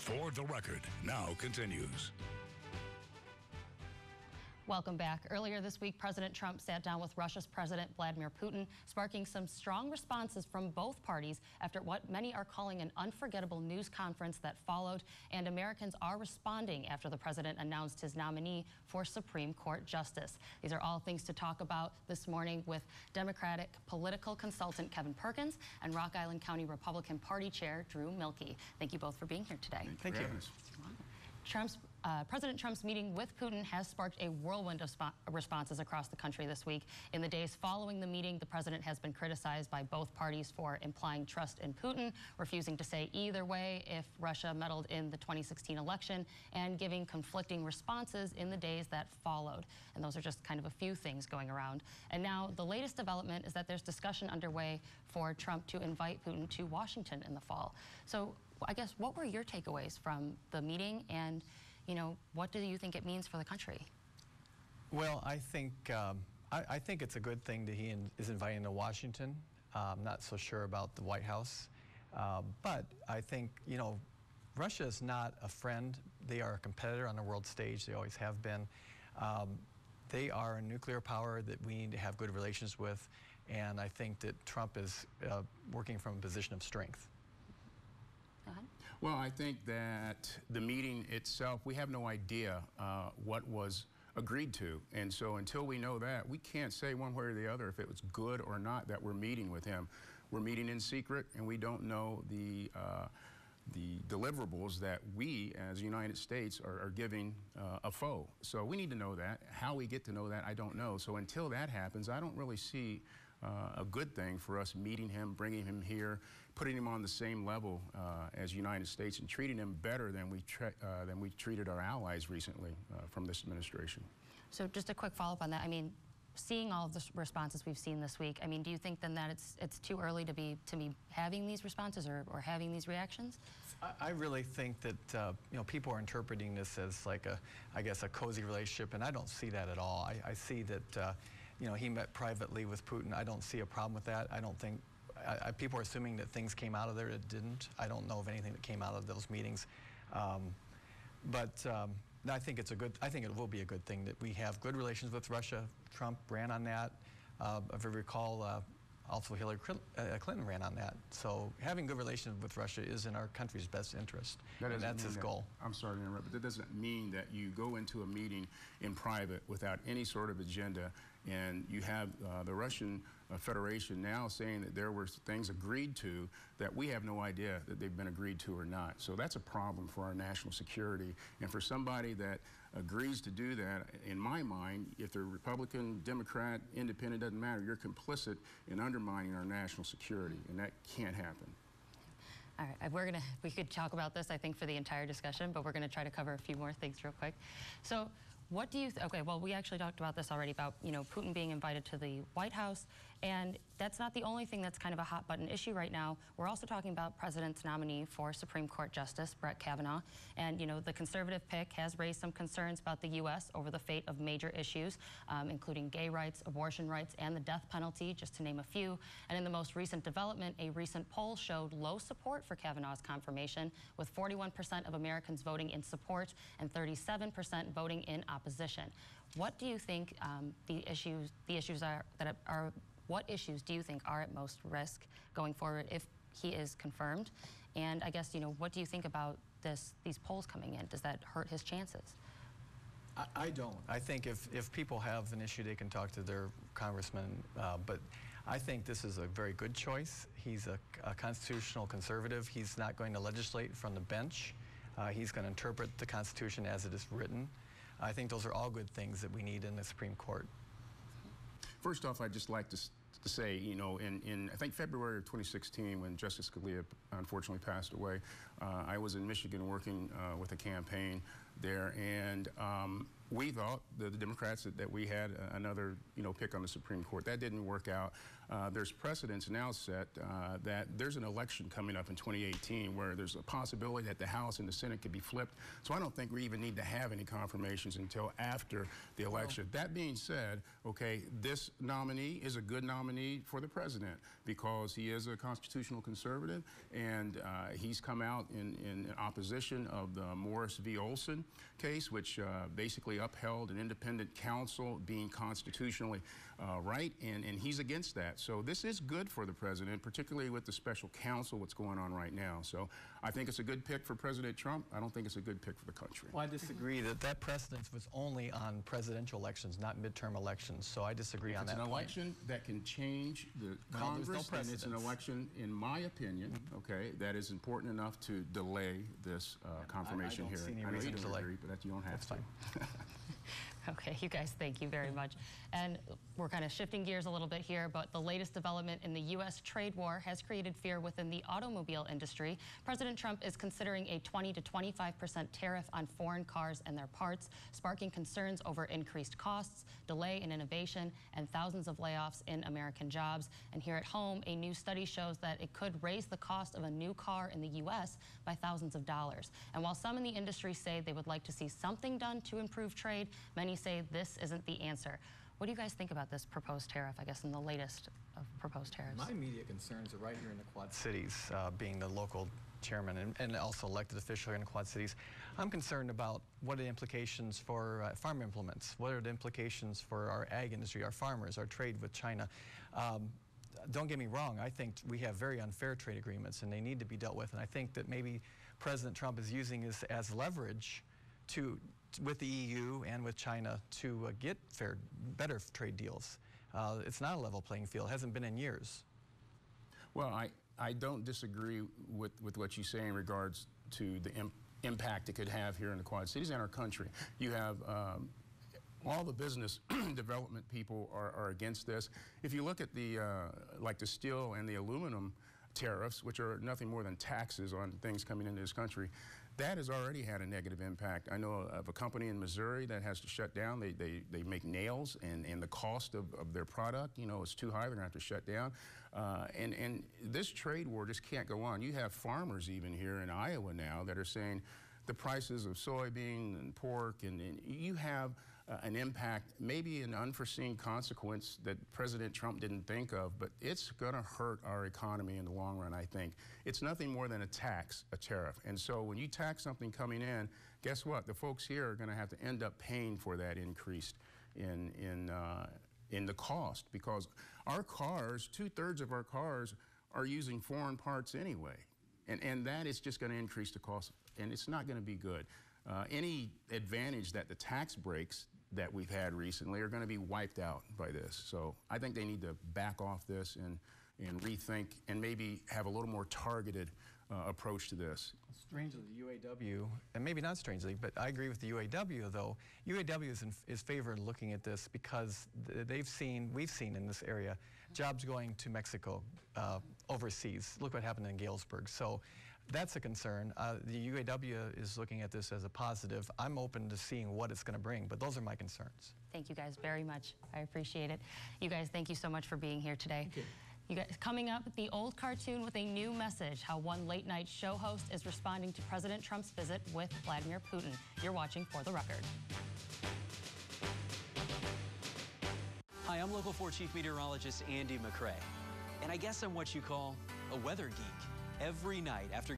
For the Record now continues. Welcome back. Earlier this week, President Trump sat down with Russia's President Vladimir Putin, sparking some strong responses from both parties after what many are calling an unforgettable news conference that followed. And Americans are responding after the president announced his nominee for Supreme Court Justice. These are all things to talk about this morning with Democratic political consultant Kevin Perkins and Rock Island County Republican Party Chair Drew Milke. Thank you both for being here today. Thank you. President Trump's meeting with Putin has sparked a whirlwind of responses across the country this week. In the days following the meeting, the president has been criticized by both parties for implying trust in Putin, refusing to say either way if Russia meddled in the 2016 election, and giving conflicting responses in the days that followed. And those are just kind of a few things going around. And now the latest development is that there's discussion underway for Trump to invite Putin to Washington in the fall. So I guess, what were your takeaways from the meeting, and what do you think it means for the country? Well, I think it's a good thing that he is inviting to Washington. I'm not so sure about the White House, but I think Russia is not a friend. They are a competitor on the world stage. They always have been. They are a nuclear power that we need to have good relations with, and I think that Trump is working from a position of strength. Well, I think that the meeting itself, we have no idea what was agreed to. And so until we know that, we can't say one way or the other if it was good or not that we're meeting with him. We're meeting in secret, and we don't know the deliverables that we, as the United States, are giving a foe. So we need to know that. How we get to know that, I don't know. So until that happens, I don't really see a good thing for us meeting him, bringing him here, putting him on the same level as the United States, and treating him better than we treated our allies recently from this administration. So just a quick follow-up on that. I mean, seeing all of the responses we've seen this week, I mean, do you think then that it's too early to be having these responses or having these reactions? I really think that people are interpreting this as like I guess a cozy relationship, and I don't see that at all. I see that he met privately with Putin. I don't see a problem with that. I don't think people are assuming that things came out of there that didn't. I don't know of anything that came out of those meetings, but I think it's I think it will be a good thing that we have good relations with Russia. Trump ran on that. If I recall, also Hillary Clinton ran on that. So having good relations with Russia is in our country's best interest, and that's his goal. I'm sorry to interrupt, but that doesn't mean that you go into a meeting in private without any sort of agenda, and you have the Russian Federation now saying that there were things agreed to that we have no idea that they've been agreed to or not. So that's a problem for our national security. And for somebody that agrees to do that, in my mind, if they're Republican, Democrat, Independent, doesn't matter, you're complicit in undermining our national security, and that can't happen. All right, we could talk about this, I think, for the entire discussion, but we're going to try to cover a few more things real quick. So what do you okay, well, we actually talked about this already, about Putin being invited to the White House, and that's not the only thing that's kind of a hot button issue right now. We're also talking about President's nominee for Supreme Court Justice, Brett Kavanaugh, and the conservative pick has raised some concerns about the U.S. over the fate of major issues, including gay rights, abortion rights, and the death penalty, just to name a few. And in the most recent development, a recent poll showed low support for Kavanaugh's confirmation, with 41% of Americans voting in support and 37% voting in opposition. What do you think what issues do you think are at most risk going forward if he is confirmed? And I guess, what do you think about these polls coming in? Does that hurt his chances? I don't. I think if people have an issue, they can talk to their congressman, but I think this is a very good choice. He's a constitutional conservative. He's not going to legislate from the bench. He's going to interpret the Constitution as it is written. I think those are all good things that we need in the Supreme Court. First off, I'd just like to say, in I think February of 2016, when Justice Scalia unfortunately passed away, I was in Michigan working with a campaign there, and we thought, the Democrats, that we had another, pick on the Supreme Court. That didn't work out. There's precedents now set that there's an election coming up in 2018 where there's a possibility that the House and the Senate could be flipped. So I don't think we even need to have any confirmations until after the election. That being said, okay, this nominee is a good nominee for the president because he is a constitutional conservative, and he's come out in opposition of the Morris v. Olson case, which basically upheld an independent counsel being constitutionally right, and he's against that. So this is good for the president, particularly with the special counsel, what's going on right now. So I think it's a good pick for President Trump. I don't think it's a good pick for the country. Well, I disagree that precedence was only on presidential elections, not midterm elections. So I disagree on that point. It's an election that can change the Congress, and it's an election, in my opinion, okay, that is important enough to delay this confirmation I don't hearing. see any reason to delay. Agree, but you don't have That's to. fine. Okay, you guys, thank you very much. And we're kind of shifting gears a little bit here, but the latest development in the U.S. trade war has created fear within the automobile industry. President Trump is considering a 20 to 25% tariff on foreign cars and their parts, sparking concerns over increased costs, delay in innovation, and thousands of layoffs in American jobs. And here at home, a new study shows that it could raise the cost of a new car in the U.S. by thousands of dollars. And while some in the industry say they would like to see something done to improve trade, many say this isn't the answer. What do you guys think about this proposed tariff, I guess, in the latest of proposed tariffs? My immediate concerns are right here in the Quad Cities, being the local chairman and also elected official here in the Quad Cities. I'm concerned about what are the implications for farm implements, what are the implications for our ag industry, our farmers, our trade with China. Don't get me wrong, I think we have very unfair trade agreements and they need to be dealt with, and I think that maybe President Trump is using this as leverage with the EU and with China to get better trade deals. It's not a level playing field. It hasn't been in years. Well, I don't disagree with what you say in regards to the impact it could have here in the Quad Cities and our country. You have all the business development people are against this. If you look at the like the steel and the aluminum tariffs, which are nothing more than taxes on things coming into this country, that has already had a negative impact. I know of a company in Missouri that has to shut down. They make nails, and the cost of their product, is too high. They're going to have to shut down. And this trade war just can't go on. You have farmers even here in Iowa now that are saying the prices of soybean and pork, and you have an impact, maybe an unforeseen consequence that President Trump didn't think of, but it's going to hurt our economy in the long run, I think. It's nothing more than a tax, a tariff. And so when you tax something coming in, guess what? The folks here are going to have to end up paying for that increase in the cost, because our cars, 2/3 of our cars are using foreign parts anyway. And that is just going to increase the cost, and it's not going to be good. Any advantage that the tax breaks that we've had recently are going to be wiped out by this. So I think they need to back off this and rethink and maybe have a little more targeted approach to this. Strangely, the UAW, and maybe not strangely, but I agree with the UAW though. UAW is favored looking at this because we've seen in this area jobs going to Mexico, overseas. Look what happened in Galesburg. So that's a concern. The UAW is looking at this as a positive. I'm open to seeing what it's going to bring, but those are my concerns. Thank you guys very much. I appreciate it. You guys, thank you so much for being here today. Thank you. You guys, coming up, the old cartoon with a new message, how one late night show host is responding to President Trump's visit with Vladimir Putin. You're watching For the Record. Hi, I'm Local 4 Chief Meteorologist Andy McCrae, and I guess I'm what you call a weather geek. Every night after